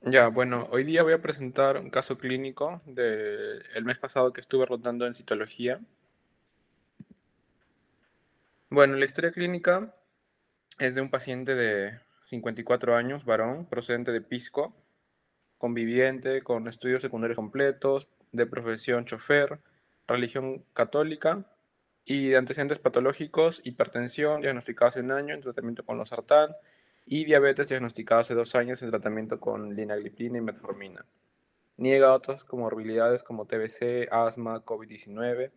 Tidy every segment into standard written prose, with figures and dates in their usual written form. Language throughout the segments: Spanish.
Ya, bueno, hoy día voy a presentar un caso clínico del mes pasado que estuve rotando en citología. Bueno, la historia clínica es de un paciente de 54 años, varón, procedente de Pisco, conviviente, con estudios secundarios completos, de profesión chofer, religión católica y de antecedentes patológicos, hipertensión diagnosticada hace un año en tratamiento con losartán y diabetes diagnosticada hace 2 años en tratamiento con linagliptina y metformina. Niega otras comorbilidades como TBC, asma, COVID-19.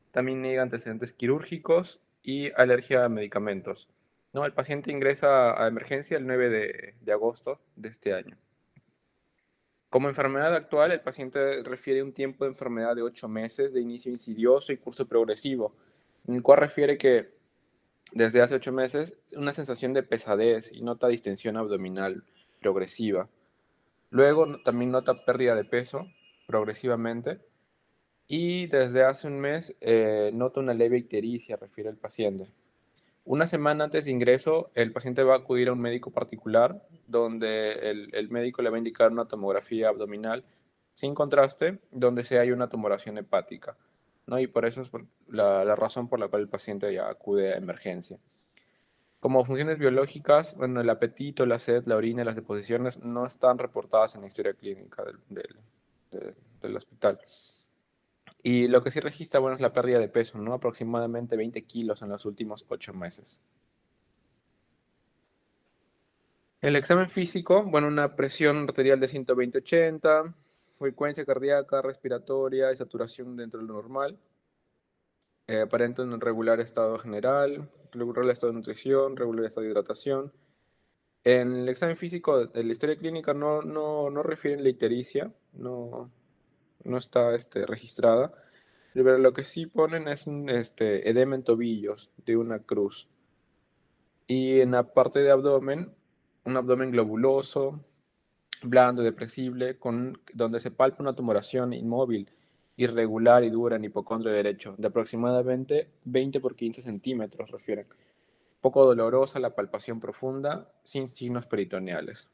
También niega antecedentes quirúrgicos y alergia a medicamentos. ¿No? El paciente ingresa a emergencia el 9 de agosto de este año. Como enfermedad actual, el paciente refiere un tiempo de enfermedad de 8 meses de inicio insidioso y curso progresivo, en el cual refiere que desde hace 8 meses una sensación de pesadez y nota distensión abdominal progresiva. Luego también nota pérdida de peso progresivamente y desde hace un mes nota una leve ictericia, refiere el paciente. Una semana antes de ingreso, el paciente va a acudir a un médico particular donde el médico le va a indicar una tomografía abdominal sin contraste, donde se hay una tumoración hepática, ¿no? Y por eso es la razón por la cual el paciente ya acude a emergencia. Como funciones biológicas, bueno, el apetito, la sed, la orina y las deposiciones no están reportadas en la historia clínica del hospital. Y lo que sí registra, bueno, es la pérdida de peso, ¿no? Aproximadamente 20 kilos en los últimos 8 meses. El examen físico, bueno, una presión arterial de 120/80, frecuencia cardíaca, respiratoria y saturación dentro de lo normal, aparente un regular estado general, regular estado de nutrición, regular estado de hidratación. En el examen físico, en la historia clínica no refieren la ictericia, no está registrada, pero lo que sí ponen es un edema en tobillos de una cruz. Y en la parte de abdomen, un abdomen globuloso, blando, depresible, donde se palpa una tumoración inmóvil, irregular y dura en hipocondrio derecho, de aproximadamente 20 por 15 centímetros, refieren. Poco dolorosa la palpación profunda, sin signos peritoneales,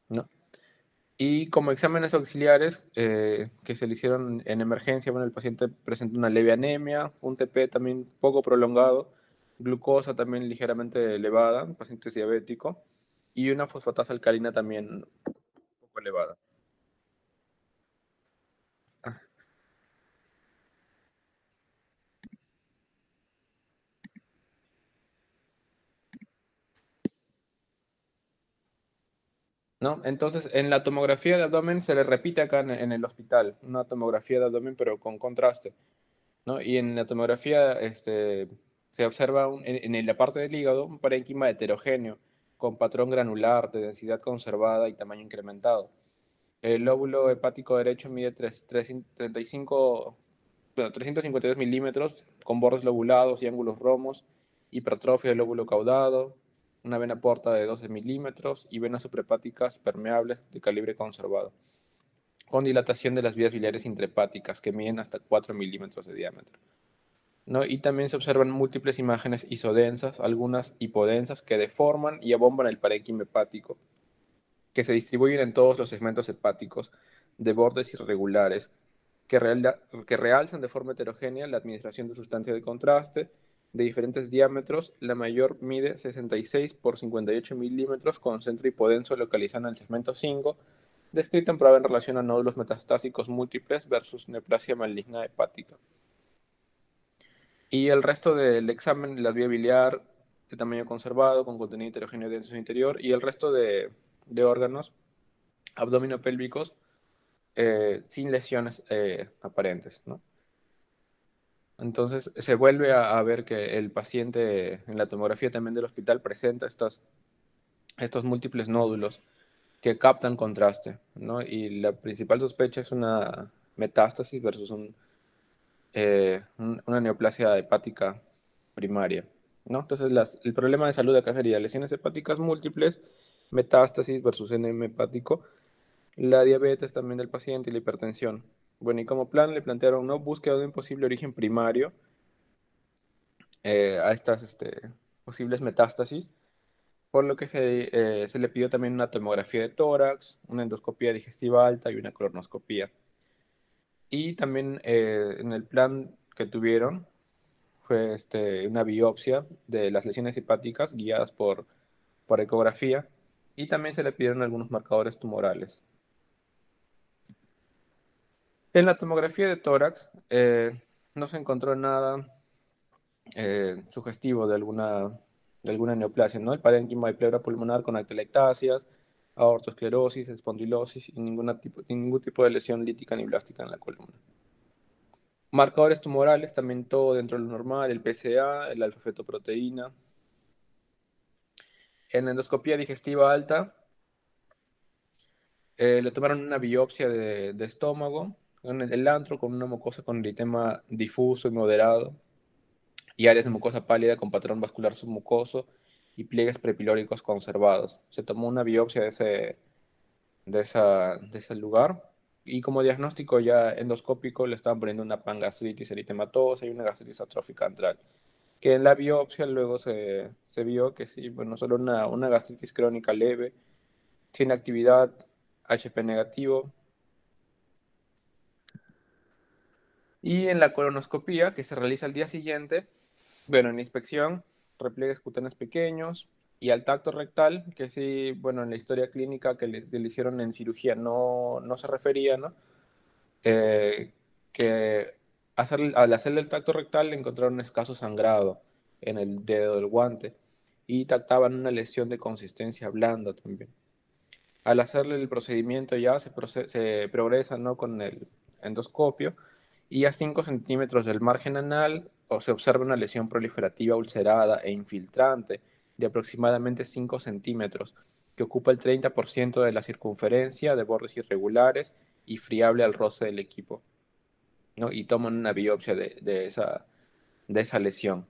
¿no? Y como exámenes auxiliares que se le hicieron en emergencia, bueno, el paciente presenta una leve anemia, un TP también poco prolongado, glucosa también ligeramente elevada, el paciente es diabético, y una fosfatasa alcalina también poco elevada. Ah, ¿no? Entonces, en la tomografía de abdomen se le repite acá en el hospital, una tomografía de abdomen pero con contraste, ¿no? Y en la tomografía se observa en la parte del hígado un parénquima heterogéneo con patrón granular de densidad conservada y tamaño incrementado. El lóbulo hepático derecho mide 35, bueno, 352 milímetros con bordes lobulados y ángulos romos, hipertrofia del lóbulo caudado, una vena porta de 12 milímetros y venas suprahepáticas permeables de calibre conservado, con dilatación de las vías biliares intrahepáticas que miden hasta 4 milímetros de diámetro, ¿no? Y también se observan múltiples imágenes isodensas, algunas hipodensas, que deforman y abomban el parénquima hepático, que se distribuyen en todos los segmentos hepáticos de bordes irregulares, que realzan de forma heterogénea la administración de sustancias de contraste de diferentes diámetros. La mayor mide 66 por 58 milímetros con centro hipodenso localizado en el segmento 5, descrita en prueba en relación a nódulos metastásicos múltiples versus neoplasia maligna hepática. Y el resto del examen, la vía biliar de tamaño conservado, con contenido heterogéneo denso en su interior, y el resto de órganos abdominopélvicos sin lesiones aparentes, ¿no? Entonces se vuelve a ver que el paciente en la tomografía también del hospital presenta estos múltiples nódulos que captan contraste, ¿no? Y la principal sospecha es una metástasis versus una neoplasia hepática primaria, ¿no? Entonces el problema de salud acá sería lesiones hepáticas múltiples, metástasis versus enema hepático, la diabetes también del paciente y la hipertensión. Bueno, y como plan le plantearon una búsqueda de un posible origen primario a estas posibles metástasis, por lo que se le pidió también una tomografía de tórax, una endoscopía digestiva alta y una colonoscopía. Y también en el plan que tuvieron fue una biopsia de las lesiones hepáticas guiadas por ecografía y también se le pidieron algunos marcadores tumorales. En la tomografía de tórax no se encontró nada sugestivo de alguna neoplasia, ¿no? El parénquima de pleura pulmonar con atelectasias, aortoesclerosis, espondilosis y ningún tipo de lesión lítica ni blástica en la columna. Marcadores tumorales, también todo dentro de lo normal, el PSA, el alfa-fetoproteína. En endoscopía digestiva alta, le tomaron una biopsia de estómago, en el antro con una mucosa con eritema difuso y moderado, y áreas de mucosa pálida con patrón vascular submucoso y pliegues prepilóricos conservados. Se tomó una biopsia de ese lugar y como diagnóstico ya endoscópico le estaban poniendo una pangastritis eritematosa y una gastritis atrófica antral, que en la biopsia luego se vio que sí, bueno, solo una gastritis crónica leve, sin actividad, HP negativo. Y en la colonoscopía, que se realiza al día siguiente, bueno, en la inspección, repliegues cutáneos pequeños y al tacto rectal, que sí, bueno, en la historia clínica que le hicieron en cirugía no se refería, ¿no? Eh, que al hacerle el tacto rectal le encontraron escaso sangrado en el dedo del guante y trataban una lesión de consistencia blanda también. Al hacerle el procedimiento ya se progresa, ¿no? Con el endoscopio y a 5 centímetros del margen anal se observa una lesión proliferativa ulcerada e infiltrante de aproximadamente 5 centímetros, que ocupa el 30% de la circunferencia, de bordes irregulares y friable al roce del equipo, ¿no? Y toman una biopsia de esa lesión.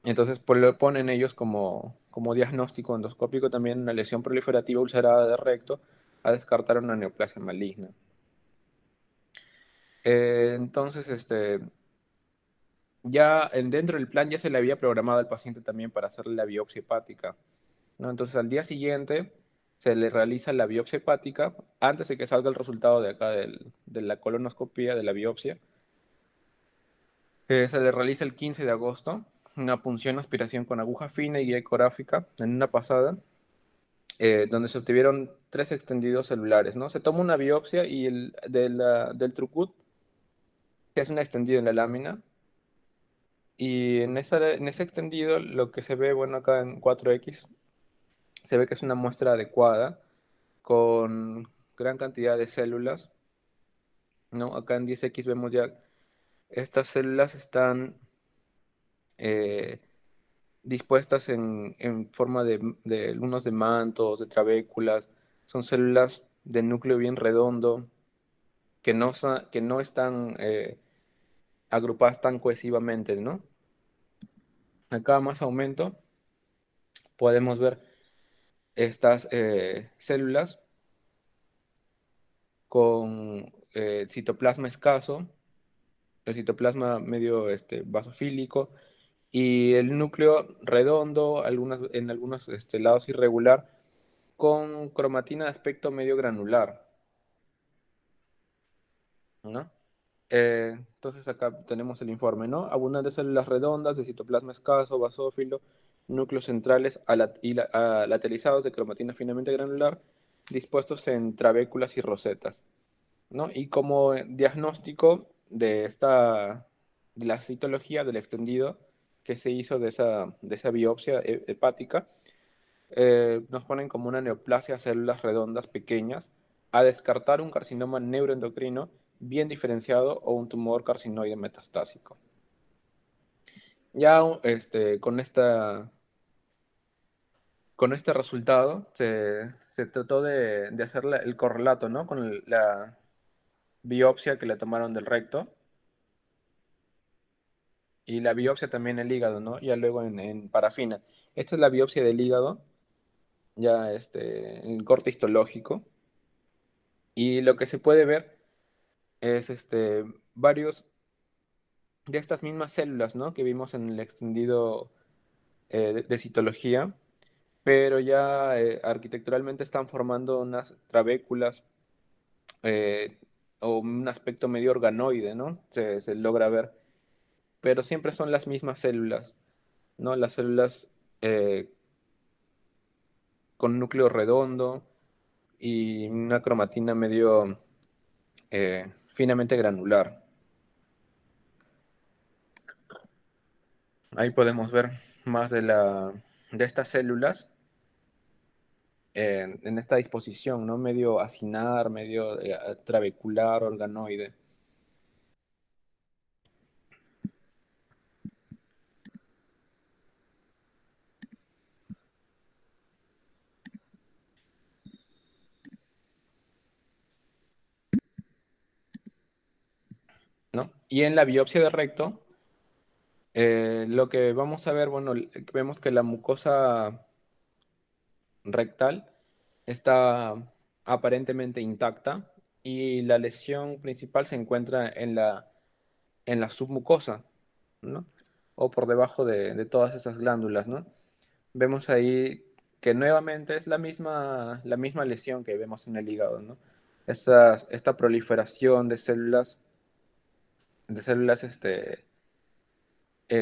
Entonces lo ponen ellos como diagnóstico endoscópico también una lesión proliferativa ulcerada de recto a descartar una neoplasia maligna. Entonces, dentro del plan ya se le había programado al paciente también para hacerle la biopsia hepática, ¿no? Entonces al día siguiente se le realiza la biopsia hepática antes de que salga el resultado de acá de la colonoscopia de la biopsia. Se le realiza el 15 de agosto una punción aspiración con aguja fina y guía ecográfica en una pasada, donde se obtuvieron 3 extendidos celulares, ¿no? Se toma una biopsia y del trucut, que es un extendido en la lámina, y en ese extendido lo que se ve, bueno, acá en 4X, se ve que es una muestra adecuada, con gran cantidad de células, ¿no? Acá en 10X vemos ya, estas células están eh, dispuestas en forma de unos de mantos, de trabéculas, son células de núcleo bien redondo, que no están agrupadas tan cohesivamente, ¿no? Acá más aumento podemos ver estas células con citoplasma escaso, el citoplasma medio basofílico y el núcleo redondo, en algunos lados irregular, con cromatina de aspecto medio granular, ¿no? Entonces acá tenemos el informe, ¿no? Abundantes células redondas de citoplasma escaso, basófilo, núcleos centrales lateralizados de cromatina finamente granular, dispuestos en trabéculas y rosetas, ¿no? Y como diagnóstico de la citología del extendido que se hizo de esa biopsia hepática, nos ponen como una neoplasia células redondas pequeñas, a descartar un carcinoma neuroendocrino bien diferenciado o un tumor carcinoide metastásico. Ya con este resultado se trató de hacer el correlato, ¿no? Con la biopsia que le tomaron del recto y la biopsia también en el hígado, ¿no? Ya luego en parafina. Esta es la biopsia del hígado, ya en corte histológico. Y lo que se puede ver es varios de estas mismas células, ¿no? Que vimos en el extendido de citología, pero ya arquitecturalmente están formando unas trabéculas eh, o un aspecto medio organoide, ¿no? Se logra ver, pero siempre son las mismas células, ¿no? Las células eh, con núcleo redondo y una cromatina medio finamente granular. Ahí podemos ver más de estas células en esta disposición, ¿no? Medio acinar, medio trabecular, organoide, ¿no? Y en la biopsia de recto, lo que vamos a ver, bueno, vemos que la mucosa rectal está aparentemente intacta y la lesión principal se encuentra en la submucosa, ¿no? O por debajo de todas esas glándulas, ¿no? Vemos ahí que nuevamente es la misma lesión que vemos en el hígado, ¿no? Esta proliferación de células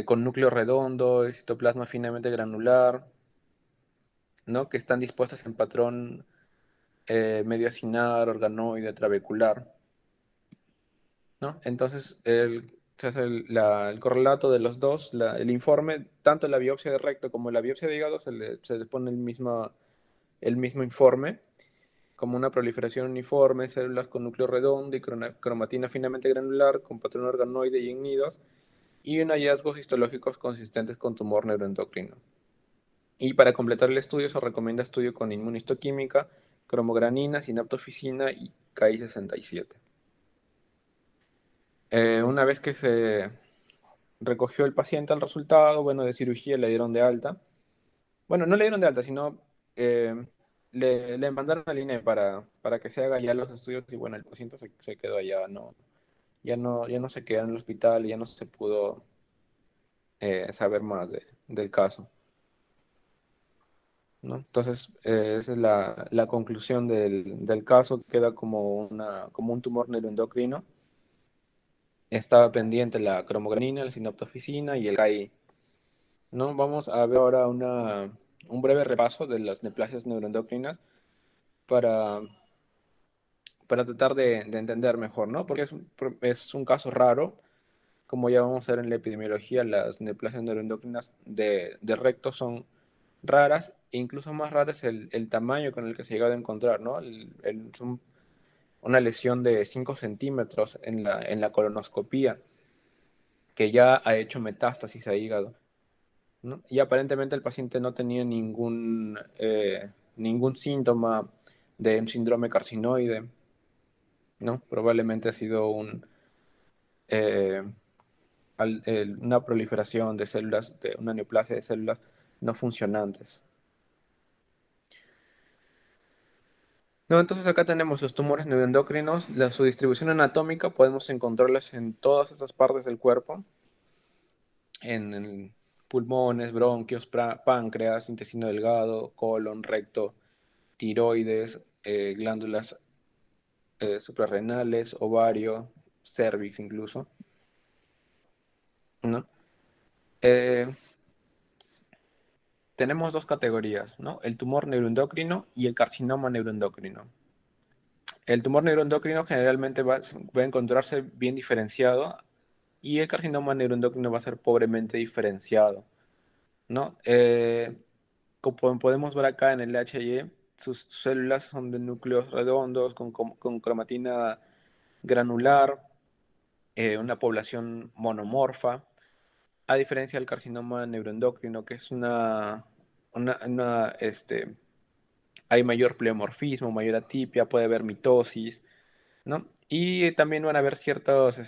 con núcleo redondo, citoplasma finamente granular, ¿no? Que están dispuestas en patrón medio acinar, organoide, trabecular, ¿no? Entonces, se hace el correlato de los dos, el informe, tanto la biopsia de recto como la biopsia de hígado, se le pone el mismo informe, como una proliferación uniforme, células con núcleo redondo y cromatina finamente granular, con patrón organoide y en nidos, y un hallazgos histológicos consistentes con tumor neuroendocrino. Y para completar el estudio se recomienda estudio con inmunistoquímica, cromogranina, sinaptofisina y Ki-67. Una vez que se recogió el paciente al resultado, bueno, de cirugía le dieron de alta. Bueno, no le dieron de alta, sino eh, le mandaron al INE para que se haga ya los estudios y bueno, el paciente se quedó allá, no, ya no se quedó en el hospital y ya no se pudo saber más del caso, ¿no? Entonces, esa es la conclusión del caso, queda como un tumor neuroendocrino. Estaba pendiente la cromogranina, la sinaptofisina y el KI, ¿no? Vamos a ver ahora un breve repaso de las neoplasias neuroendocrinas para, para tratar de entender mejor, ¿no? Porque es un caso raro, como ya vamos a ver en la epidemiología, las neoplasias neuroendocrinas de recto son raras, e incluso más raro es el tamaño con el que se ha llegado a encontrar, ¿no? Es una lesión de 5 centímetros en la colonoscopía, que ya ha hecho metástasis a hígado, ¿no? Y aparentemente el paciente no tenía ningún síntoma de un síndrome carcinoide, ¿no? Probablemente ha sido eh, una proliferación de células, de una neoplasia de células no funcionantes. No, entonces acá tenemos los tumores neuroendocrinos, su distribución anatómica, podemos encontrarlas en todas estas partes del cuerpo, en pulmones, bronquios, páncreas, intestino delgado, colon, recto, tiroides, glándulas suprarrenales, ovario, cervix incluso, ¿no? Eh, tenemos dos categorías, ¿no? El tumor neuroendocrino y el carcinoma neuroendocrino. El tumor neuroendocrino generalmente va a encontrarse bien diferenciado y el carcinoma neuroendocrino va a ser pobremente diferenciado, ¿no? Como podemos ver acá en el HY, sus células son de núcleos redondos con cromatina granular, una población monomorfa, a diferencia del carcinoma neuroendocrino, que es hay mayor pleomorfismo, mayor atipia, puede haber mitosis, ¿no? Y también van a haber ciertas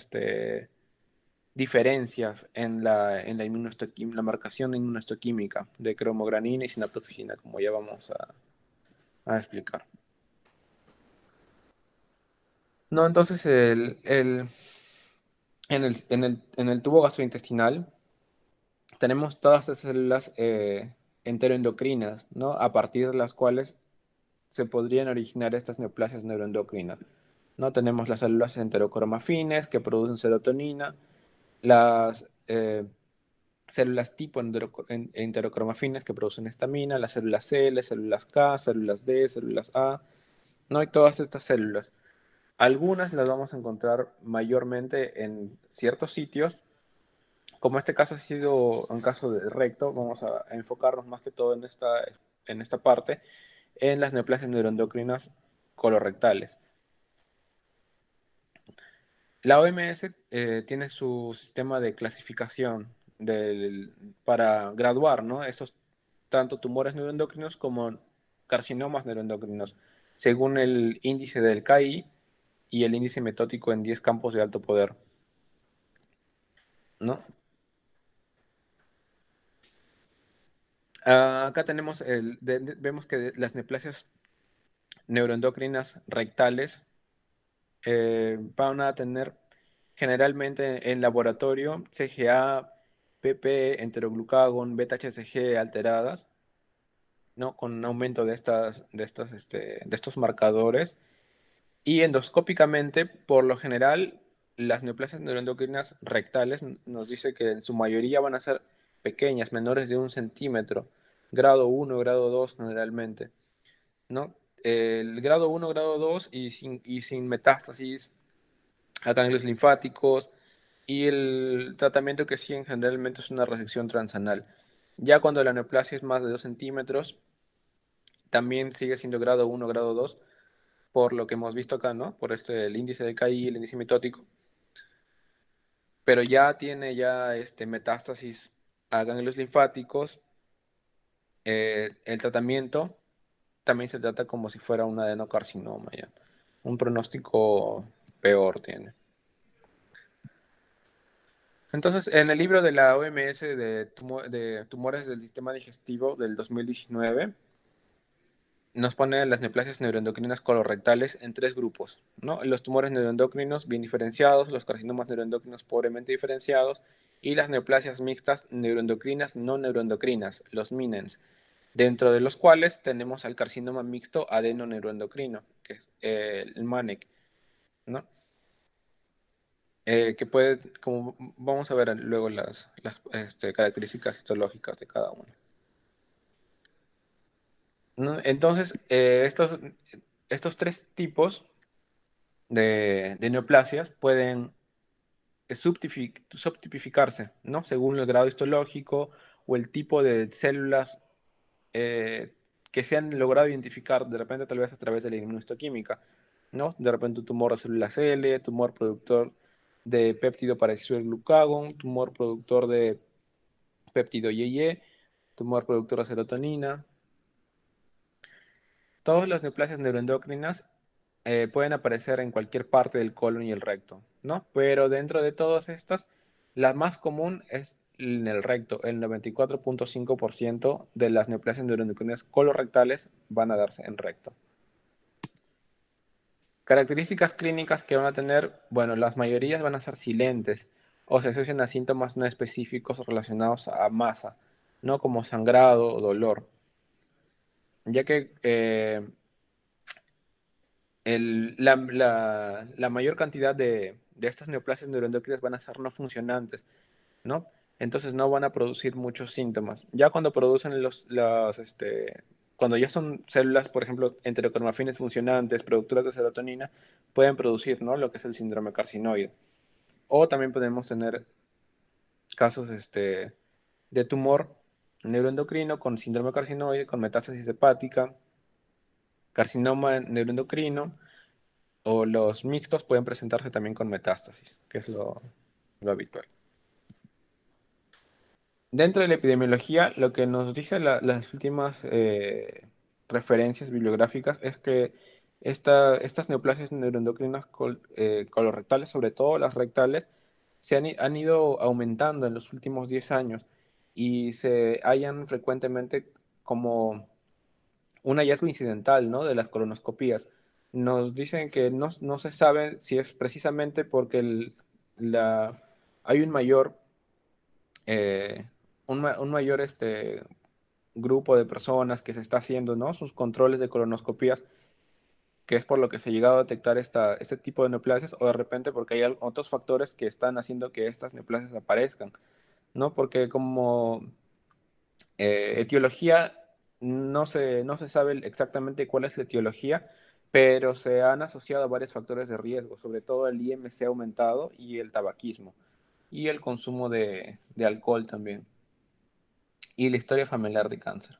diferencias en la marcación inmunohistoquímica de cromogranina y sinaptofisina, como ya vamos a explicar. No, entonces en el tubo gastrointestinal tenemos todas las células enteroendocrinas, ¿no? A partir de las cuales se podrían originar estas neoplasias neuroendocrinas. ¿No? Tenemos las células enterocromafines que producen serotonina, las células tipo enterocromafines que producen histamina, las células C, las células K, células D, células A, ¿no? Y todas estas células. Algunas las vamos a encontrar mayormente en ciertos sitios, como este caso ha sido un caso de recto, vamos a enfocarnos más que todo en esta parte, en las neoplasias neuroendocrinas colorectales. La OMS tiene su sistema de clasificación para graduar, ¿no? Estos tanto tumores neuroendocrinos como carcinomas neuroendocrinos, según el índice del KI y el índice metótico en 10 campos de alto poder, ¿no? Acá tenemos vemos que las neoplasias neuroendocrinas rectales van a tener generalmente en laboratorio CGA, PP, enteroglucagón, beta-HCG alteradas, ¿no? Con un aumento de estos marcadores. Y endoscópicamente, por lo general, las neoplasias neuroendocrinas rectales nos dice que en su mayoría van a ser pequeñas, menores de 1 centímetro, grado 1, grado 2 generalmente, ¿no? El grado 1, grado 2 y sin metástasis a ganglios linfáticos, y el tratamiento que siguen generalmente es una resección transanal. Ya cuando la neoplasia es más de 2 centímetros, también sigue siendo grado 1, grado 2, por lo que hemos visto acá, ¿no? Por el índice de KI, el índice mitótico, pero ya tiene metástasis a ganglios linfáticos. El tratamiento también se trata como si fuera un adenocarcinoma, ya. Un pronóstico peor tiene. Entonces, en el libro de la OMS de tumores del sistema digestivo del 2019, nos pone las neoplasias neuroendocrinas colorectales en 3 grupos, ¿no? Los tumores neuroendocrinos bien diferenciados, los carcinomas neuroendocrinos pobremente diferenciados y las neoplasias mixtas neuroendocrinas no neuroendocrinas, los MINENS, dentro de los cuales tenemos al carcinoma mixto adenoneuroendocrino, que es el MANEC, ¿no? Que puede, como vamos a ver luego las características histológicas de cada uno, ¿no? Entonces, estos 3 tipos de neoplasias pueden subtipificarse, ¿no? Según el grado histológico o el tipo de células eh, que se han logrado identificar, de repente tal vez a través de la inmunohistoquímica, ¿no? De repente un tumor de células L, tumor productor de péptido parecido al glucagón, tumor productor de péptido YY, tumor productor de serotonina. Todas las neoplasias neuroendocrinas pueden aparecer en cualquier parte del colon y el recto, ¿no? Pero dentro de todas estas, la más común es en el recto. El 94.5% de las neoplasias neuroendocrinas colorectales van a darse en recto. Características clínicas que van a tener, bueno, las mayorías van a ser silentes o se asocian a síntomas no específicos relacionados a masa, no como sangrado o dolor, ya que la mayor cantidad de estas neoplasias neuroendocrinas van a ser no funcionantes, ¿no? Entonces no van a producir muchos síntomas. Ya cuando producen cuando ya son células, por ejemplo, enterocromafines funcionantes, productoras de serotonina, pueden producir, ¿no? Lo que es el síndrome carcinoide. O también podemos tener casos, de tumor neuroendocrino con síndrome carcinoide, con metástasis hepática, carcinoma neuroendocrino, o los mixtos pueden presentarse también con metástasis, que es lo habitual. Dentro de la epidemiología, lo que nos dice las últimas referencias bibliográficas es que estas neoplasias neuroendocrinas colorectales, sobre todo las rectales, han ido aumentando en los últimos 10 años y se hallan frecuentemente como un hallazgo incidental, ¿no? De las colonoscopías. Nos dicen que no se sabe si es precisamente porque hay un mayor, un mayor grupo de personas que se está haciendo, ¿no? Sus controles de colonoscopías, que es por lo que se ha llegado a detectar este tipo de neoplasias, o de repente porque hay otros factores que están haciendo que estas neoplasias aparezcan, ¿no? Porque como etiología, no se sabe exactamente cuál es la etiología, pero se han asociado a varios factores de riesgo, sobre todo el IMC aumentado y el tabaquismo, y el consumo de alcohol también, y la historia familiar de cáncer.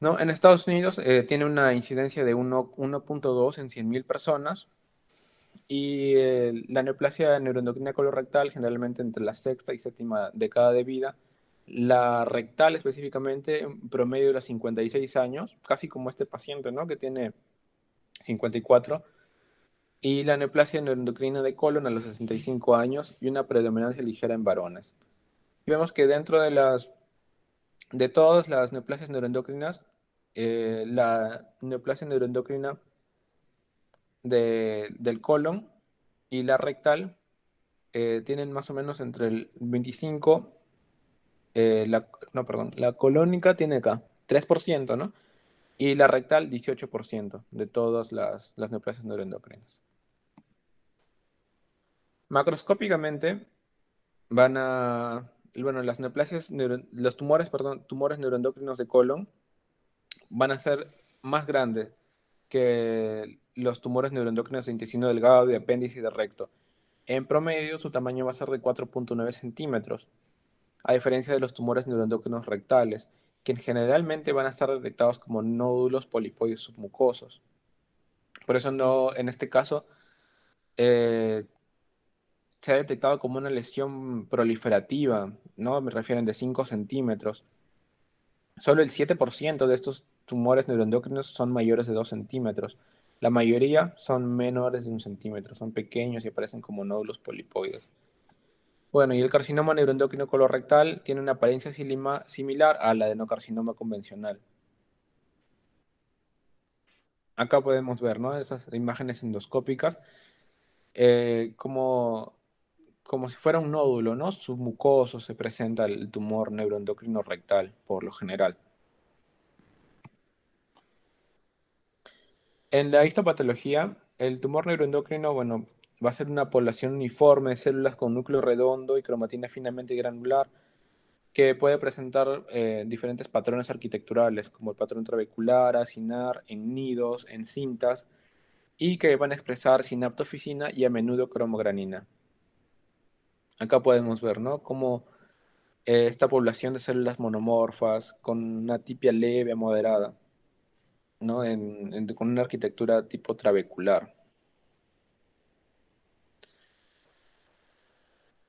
¿No? En Estados Unidos tiene una incidencia de 1.2 en 100.000 personas, y la neoplasia neuroendocrina colorectal generalmente entre la sexta y séptima década de vida. La rectal específicamente, en promedio de los 56 años, casi como este paciente, ¿no? Que tiene 54. Y la neoplasia neuroendocrina de colon a los 65 años y una predominancia ligera en varones. Y vemos que dentro de todas las neoplasias neuroendocrinas, la neoplasia neuroendocrina del colon y la rectal tienen más o menos entre el 25, no, perdón, la colónica tiene acá 3%, ¿no? Y la rectal 18% de todas las neoplasias neuroendocrinas. Macroscópicamente bueno, las neoplasias, los tumores, perdón, tumores neuroendocrinos de colon van a ser más grandes que los tumores neuroendocrinos de intestino delgado, de apéndice y de recto. En promedio, su tamaño va a ser de 4.9 centímetros, a diferencia de los tumores neuroendocrinos rectales, que generalmente van a estar detectados como nódulos polipoides submucosos. Por eso no, en este caso, eh, se ha detectado como una lesión proliferativa, ¿no? Me refieren de 5 centímetros. Solo el 7% de estos tumores neuroendocrinos son mayores de 2 centímetros. La mayoría son menores de 1 centímetro, son pequeños y aparecen como nódulos polipoides. Bueno, y el carcinoma neuroendocrino colorectal tiene una apariencia similar al adenocarcinoma convencional. Acá podemos ver, ¿no? Esas imágenes endoscópicas, como si fuera un nódulo, ¿no? Submucoso se presenta el tumor neuroendocrino rectal, por lo general. En la histopatología, el tumor neuroendocrino, bueno, va a ser una población uniforme de células con núcleo redondo y cromatina finamente granular, que puede presentar diferentes patrones arquitecturales, como el patrón trabecular, acinar, en nidos, en cintas, y que van a expresar sinaptofisina y a menudo cromogranina. Acá podemos ver, ¿no? Cómo esta población de células monomorfas, con una tipia leve a moderada, ¿no? Con una arquitectura tipo trabecular.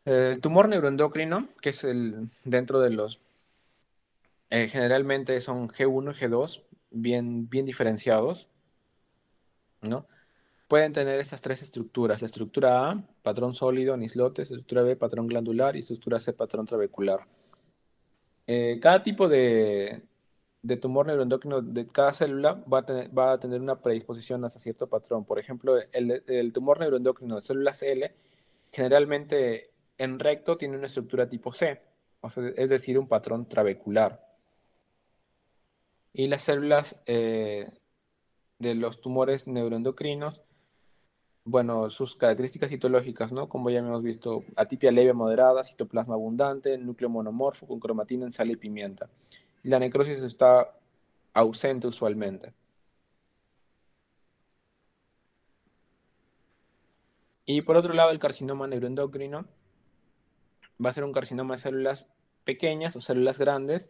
El tumor neuroendocrino, que es dentro de los, generalmente son G1 y G2, bien, bien diferenciados, ¿no? Pueden tener estas tres estructuras: la estructura A, patrón sólido en islotes; estructura B, patrón glandular; y estructura C, patrón trabecular. Cada tipo de tumor neuroendocrino de cada célula va a tener una predisposición hacia cierto patrón. Por ejemplo, el tumor neuroendocrino de células L generalmente en recto tiene una estructura tipo C, o sea, es decir, un patrón trabecular. Y las células de los tumores neuroendocrinos, bueno, sus características citológicas, ¿no? Como ya hemos visto, atipia leve a moderada, citoplasma abundante, núcleo monomorfo con cromatina en sal y pimienta. Y la necrosis está ausente usualmente. Y por otro lado, el carcinoma neuroendocrino va a ser un carcinoma de células pequeñas o células grandes,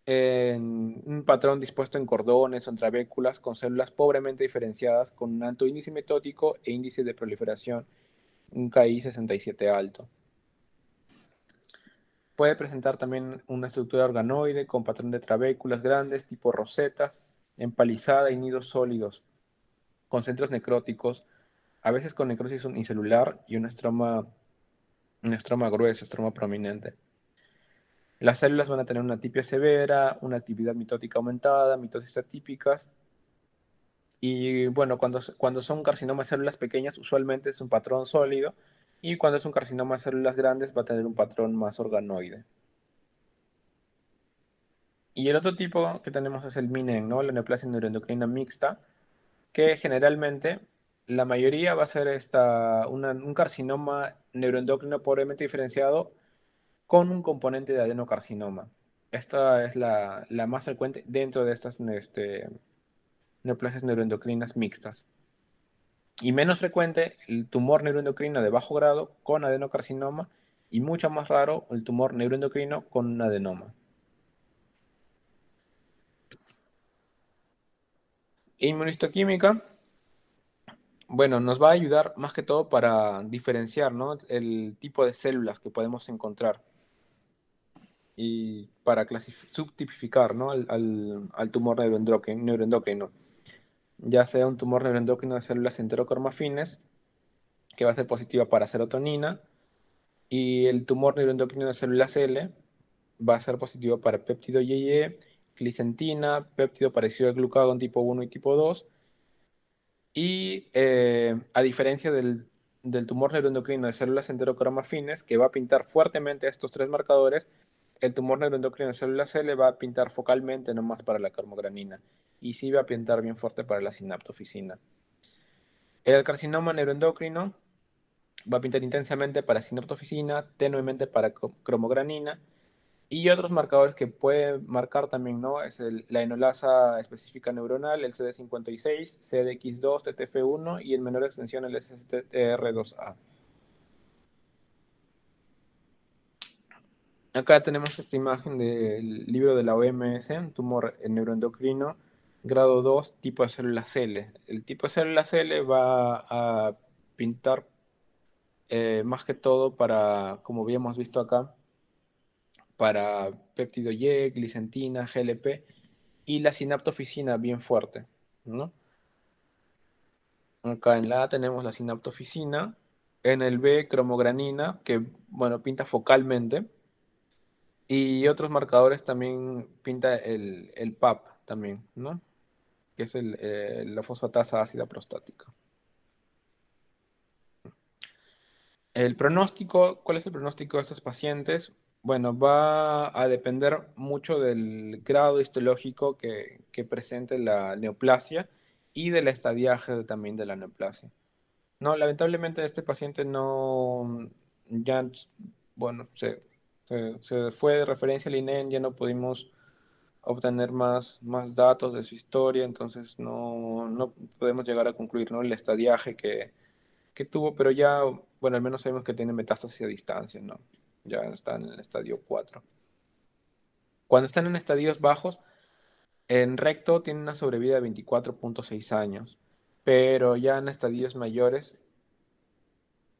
en un patrón dispuesto en cordones o en trabéculas, con células pobremente diferenciadas, con un alto índice mitótico e índice de proliferación, un KI 67 alto. Puede presentar también una estructura organoide con patrón de trabéculas grandes, tipo rosetas, empalizada y nidos sólidos, con centros necróticos, a veces con necrosis unicelular y un estroma grueso, estroma prominente. Las células van a tener una atipia severa, una actividad mitótica aumentada, mitosis atípicas. Y bueno, cuando son carcinomas de células pequeñas, usualmente es un patrón sólido. Y cuando es un carcinoma de células grandes, va a tener un patrón más organoide. Y el otro tipo que tenemos es el MINEN, ¿no? La neoplasia neuroendocrina mixta, que generalmente la mayoría va a ser un carcinoma neuroendocrino pobremente diferenciado con un componente de adenocarcinoma. Esta es la más frecuente dentro de estas neoplasias neuroendocrinas mixtas. Y menos frecuente el tumor neuroendocrino de bajo grado con adenocarcinoma y mucho más raro el tumor neuroendocrino con un adenoma. Inmunistoquímica, bueno, nos va a ayudar más que todo para diferenciar, ¿no? El tipo de células que podemos encontrar y para subtipificar, ¿no? al tumor neuroendocrino, ya sea un tumor neuroendocrino de células enterocromafines, que va a ser positiva para serotonina, y el tumor neuroendocrino de células L va a ser positivo para péptido YY, glicentina, péptido parecido al glucagón tipo 1 y tipo 2. Y a diferencia del tumor neuroendocrino de células enterocromafines, que va a pintar fuertemente estos tres marcadores, el tumor neuroendocrino de células L va a pintar focalmente nomás para la cromogranina y sí va a pintar bien fuerte para la sinaptofisina. El carcinoma neuroendocrino va a pintar intensamente para sinaptofisina, tenuemente para cromogranina y otros marcadores que puede marcar también, ¿no? Es la enolasa específica neuronal, el CD56, CDX2, TTF1 y en menor extensión el SSTR2A. Acá tenemos esta imagen del libro de la OMS, un tumor neuroendocrino, grado 2, tipo de células L. El tipo de células L va a pintar más que todo para, como habíamos visto acá, para péptido Y, glicentina, GLP y la sinaptofisina bien fuerte, ¿no? Acá en la A tenemos la sinaptofisina, en el B cromogranina, que bueno, pinta focalmente, y otros marcadores también pinta el PAP también, ¿no? Que es la fosfatasa ácida prostática. El pronóstico, ¿cuál es el pronóstico de estos pacientes? Bueno, va a depender mucho del grado histológico que presente la neoplasia y del estadiaje también de la neoplasia. No, lamentablemente este paciente no, ya, bueno, se fue de referencia al INEN, ya no pudimos obtener más datos de su historia, entonces no podemos llegar a concluir, ¿no? El estadiaje que tuvo, pero ya, bueno, al menos sabemos que tiene metástasis a distancia, ¿no? Ya está en el estadio 4. Cuando están en estadios bajos, en recto tiene una sobrevida de 24,6 años, pero ya en estadios mayores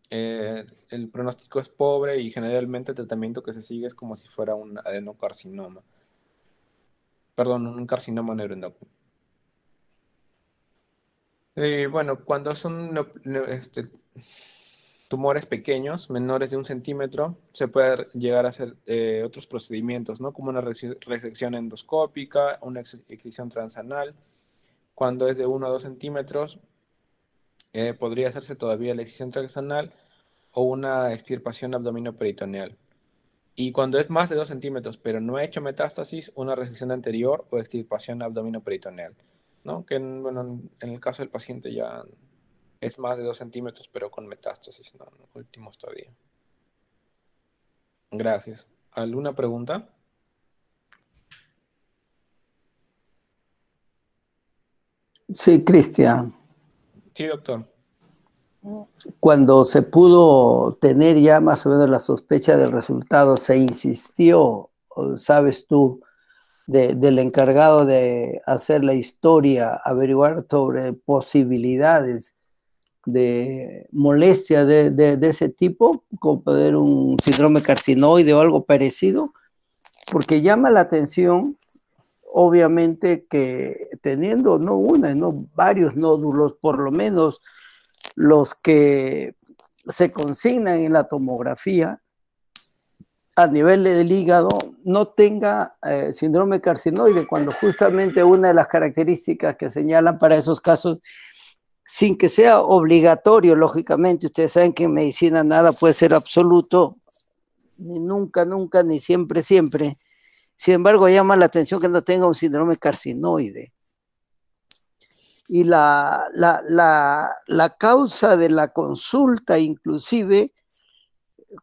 el pronóstico es pobre y generalmente el tratamiento que se sigue es como si fuera un adenocarcinoma, perdón, un carcinoma neuroendocrino. Bueno, cuando son tumores pequeños, menores de 1 centímetro, se puede llegar a hacer otros procedimientos, ¿no? Como una resección endoscópica, una excisión transanal. Cuando es de 1 a 2 centímetros, podría hacerse todavía la excisión transanal o una extirpación abdominoperitoneal. Y cuando es más de 2 centímetros, pero no ha hecho metástasis, una resección anterior o extirpación abdominoperitoneal, ¿no? Que, bueno, en el caso del paciente ya es más de 2 centímetros, pero con metástasis, ¿no? En el último estadio. Gracias. ¿Alguna pregunta? Sí, Cristian. Sí, doctor. Cuando se pudo tener ya más o menos la sospecha del resultado, se insistió, sabes tú, del encargado de hacer la historia, averiguar sobre posibilidades de molestia de ese tipo, como poder un síndrome carcinoide o algo parecido, porque llama la atención, obviamente, que teniendo no una, no varios nódulos, por lo menos los que se consignan en la tomografía a nivel del hígado no tenga síndrome carcinoide, cuando justamente una de las características que señalan para esos casos, sin que sea obligatorio, lógicamente, ustedes saben que en medicina nada puede ser absoluto, ni nunca, nunca, ni siempre, siempre, Sin embargo, llama la atención que no tenga un síndrome carcinoide. Y la causa de la consulta, inclusive,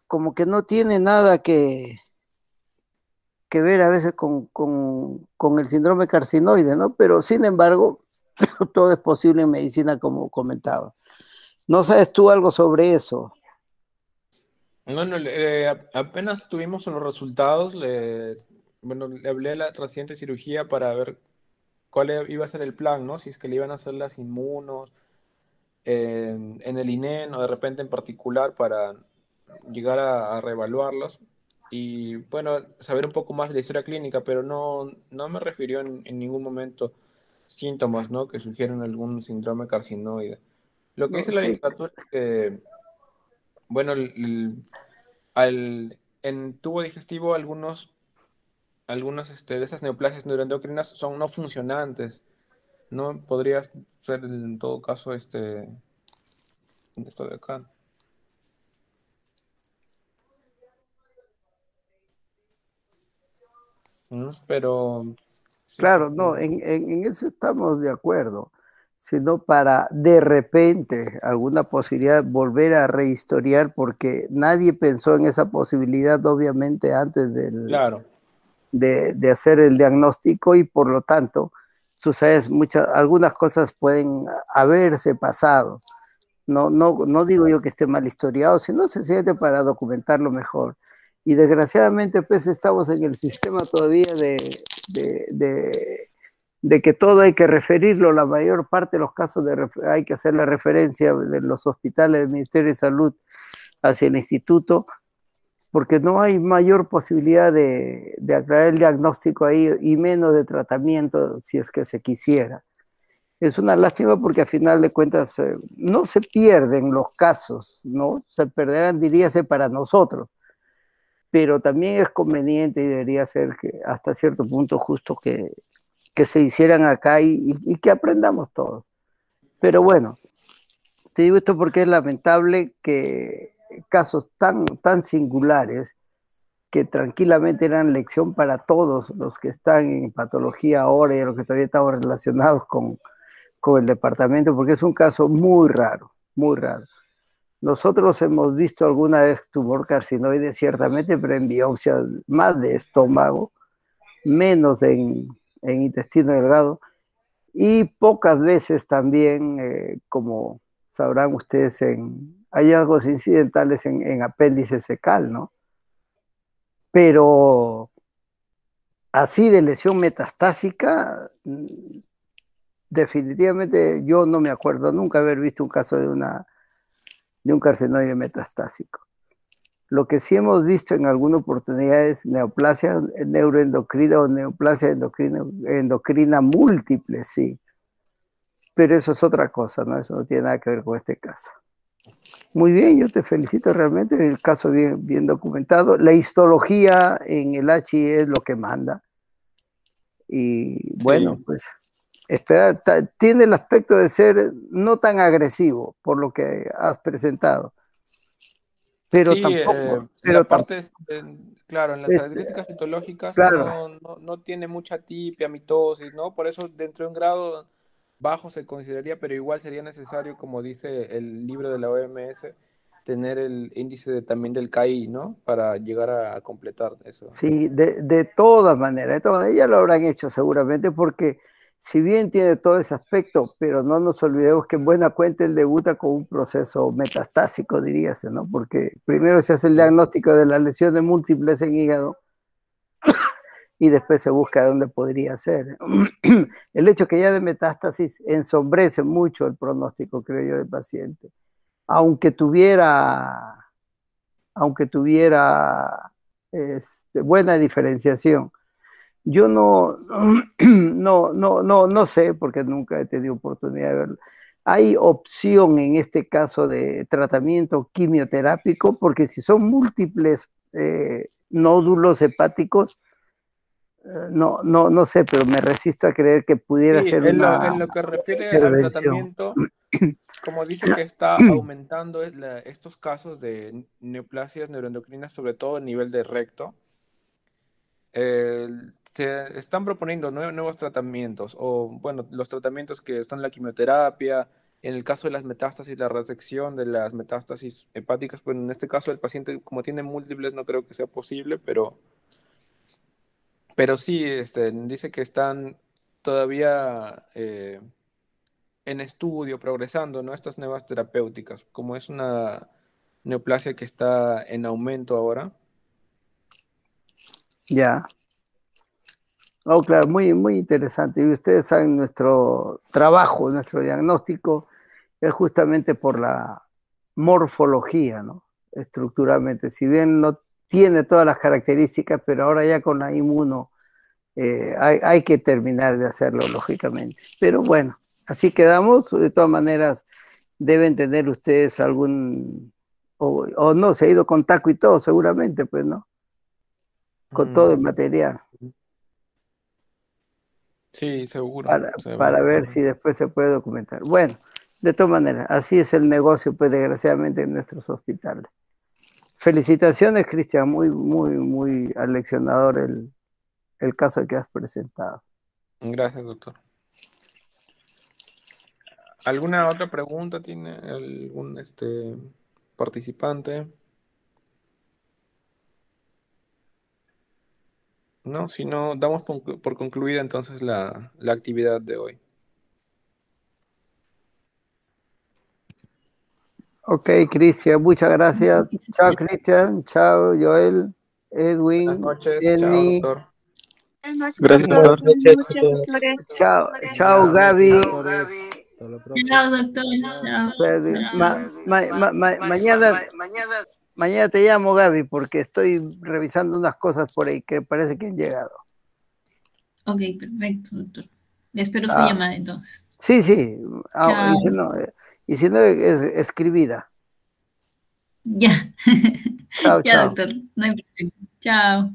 como que no tiene nada que ver a veces con el síndrome carcinoide, ¿no? Pero sin embargo, todo es posible en medicina, como comentaba. ¿No sabes tú algo sobre eso? No, no, apenas tuvimos los resultados, bueno, le hablé a la reciente cirugía para ver cuál iba a ser el plan, ¿no? Si es que le iban a hacer las inmunos en el INEN o de repente en particular para llegar a reevaluarlos y, bueno, saber un poco más de la historia clínica, pero no me refirió en ningún momento síntomas, ¿no? Que sugieren algún síndrome carcinoide. Lo que dice No, la sí, literatura es que, bueno, en tubo digestivo algunos de esas neoplasias neuroendocrinas son no funcionantes, ¿no? Podría ser en todo caso esto de acá, ¿no? Pero sí, claro, no, en eso estamos de acuerdo, sino para de repente alguna posibilidad volver a rehistoriar, porque nadie pensó en esa posibilidad, obviamente, antes claro, de hacer el diagnóstico y por lo tanto, tú sabes, algunas cosas pueden haberse pasado. No digo yo que esté mal historiado, sino sencillamente para documentarlo mejor. Y desgraciadamente, pues estamos en el sistema todavía de, de, de que todo hay que referirlo, la mayor parte de los casos hay que hacer la referencia de los hospitales del Ministerio de Salud hacia el instituto, porque no hay mayor posibilidad de aclarar el diagnóstico ahí y menos de tratamiento si es que se quisiera. Es una lástima porque al final de cuentas no se pierden los casos, ¿no? Se perderán, diríase, para nosotros, pero también es conveniente y debería ser que hasta cierto punto justo que se hicieran acá y que aprendamos todos. Pero bueno, te digo esto porque es lamentable que casos tan singulares que tranquilamente eran lección para todos los que están en patología ahora y los que todavía estamos relacionados con el departamento, porque es un caso muy raro, muy raro. Nosotros hemos visto alguna vez tumor carcinoide, ciertamente, pero en biopsia más de estómago, menos en intestino delgado, y pocas veces también, como sabrán ustedes, en hallazgos incidentales en apéndice secal, ¿no? Pero así de lesión metastásica, definitivamente yo no me acuerdo nunca haber visto un caso de un carcinoide metastásico. Lo que sí hemos visto en alguna oportunidad es neoplasia neuroendocrina o neoplasia endocrina múltiple, sí. Pero eso es otra cosa, ¿no? Eso no tiene nada que ver con este caso. Muy bien, yo te felicito realmente, el caso bien documentado. La histología en el HI es lo que manda. Y bueno, sí, pues espera, tiene el aspecto de ser no tan agresivo por lo que has presentado, pero sí, tampoco, la parte, claro, en las es, características citológicas claro, no tiene mucha tipia, mitosis, ¿no? Por eso dentro de un grado bajo se consideraría, pero igual sería necesario, como dice el libro de la OMS, tener el índice también del KI, ¿no? Para llegar a completar eso. sí, de todas maneras, ya lo habrán hecho seguramente porque si bien tiene todo ese aspecto, pero no nos olvidemos que en buena cuenta él debuta con un proceso metastásico, diríase, ¿no? Porque primero se hace el Sí, diagnóstico de las lesiones múltiples en hígado y después se busca dónde podría ser. El hecho que ya de metástasis ensombrece mucho el pronóstico, creo yo, del paciente. Aunque tuviera, aunque tuviera buena diferenciación. Yo no sé, porque nunca he tenido oportunidad de verlo. ¿Hay opción en este caso de tratamiento quimioterápico? Porque si son múltiples nódulos hepáticos, no sé, pero me resisto a creer que pudiera sí, ser en una lo que refiere al intervención. tratamiento, como dice que está aumentando estos casos de neoplasias neuroendocrinas, sobre todo a nivel de recto. Se están proponiendo nuevos tratamientos, o bueno, los tratamientos que son la quimioterapia, en el caso de las metástasis, la resección de las metástasis hepáticas, pues en este caso el paciente, como tiene múltiples, no creo que sea posible, pero sí, dice que están todavía en estudio, progresando, ¿no? Estas nuevas terapéuticas, como es una neoplasia que está en aumento ahora. Ya. Oh, claro, muy, muy interesante. Y ustedes saben, nuestro trabajo, nuestro diagnóstico es justamente por la morfología, ¿no? Estructuralmente. Si bien no tiene todas las características, pero ahora ya con la inmuno hay que terminar de hacerlo, lógicamente. Pero bueno, así quedamos. De todas maneras, deben tener ustedes algún, o no, se ha ido con taco y todo, seguramente, pues, ¿no? Con todo el Mm, material. sí, seguro, Para ver seguro. si después se puede documentar. Bueno, de todas maneras, así es el negocio, pues desgraciadamente en nuestros hospitales. Felicitaciones, Cristian, muy, muy, muy aleccionador el caso que has presentado. Gracias, doctor. ¿Alguna otra pregunta tiene algún participante? No, si no, damos por concluida entonces la actividad de hoy. Ok, Cristian, muchas gracias. Chao, Cristian. Chao, Joel, Buenas Edwin, noches, chao, Jenny. doctor. Buenas noches, Gracias, doctor. doctor. Buenas Noches a noches, todos. doctores. Chao, chao, Buenas noches, Gaby. doctores. Hasta la próxima. Chao, doctor. Gracias. Chao. Mañana, mañana te llamo, Gaby, porque estoy revisando unas cosas por ahí que parece que han llegado. Ok, perfecto, doctor. Espero su Ah, llamada entonces. sí, sí. Chao. Y si no es escribida. Ya. Chao, Ya, chao. doctor. No hay problema. Chao.